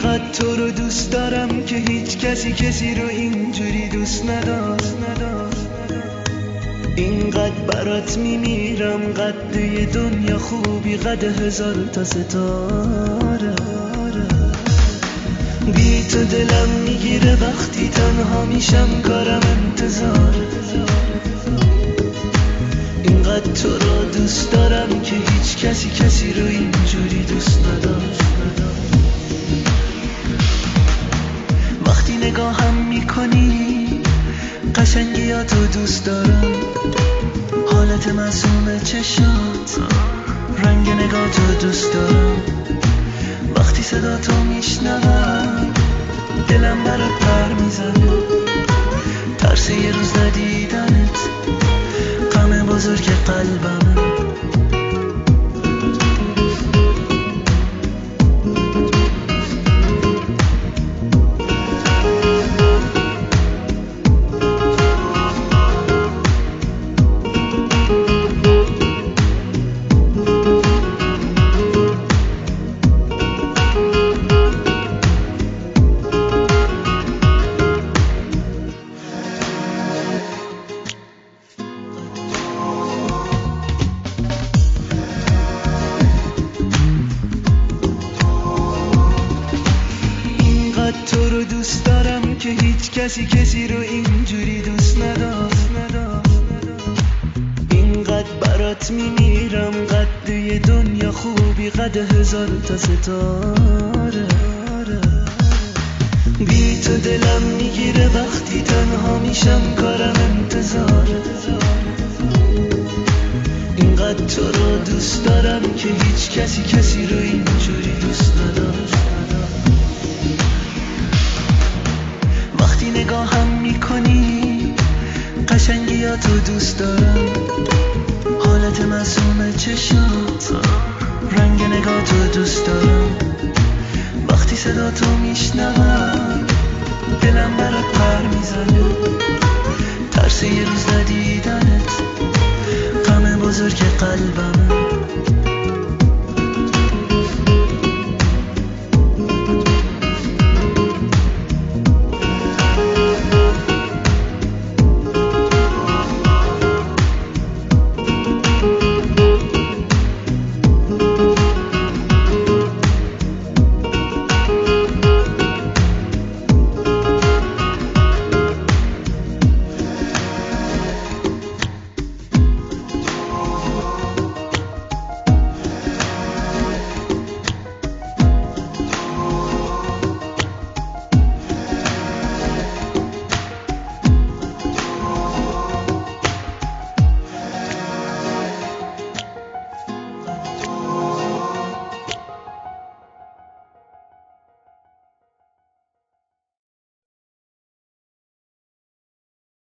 اینقدر تو رو دوست دارم که هیچ کسی رو اینجوری دوست نداشت. اینقدر برات میمیرم، قد یه دنیا خوبی، قد 1000 تا ستاره. بی تو دلم میگیره وقتی تنها میشم، کارم انتظار. اینقدر تو رو دوست دارم که هیچ کسی رو اینجوری دوست نداشت. وقتی نگاهم میکنی قشنگیاتو دوست دارم، حالت معصوم چشات، رنگ نگاتو دوست دارم. وقتی صدا تو میشنوم دلم برات پر میزنه، ترس یه روز ندیدنت غم بزرگ قلبمه. تو رو دوست دارم که هیچ کسی رو اینجوری دوست نداشت. اینقدر برات میمیرم، قد یه دنیا خوبی، قد 1000 تا ستاره. بی تو دلم میگیره وقتی تنها میشم، کارم انتظاره. اینقدر تو رو دوست دارم که هیچ کسی رو اینجوری دوست نداشت. وقتی نگاهم میکنی قشنگیاتو دوست دارم، حالت معصوم چشات، رنگ نگاتو دوست دارم. وقتی صدا تو میشنوم دلم برات پر میزنه، ترس یه روز ندیدنت غم بزرگ قلبمه.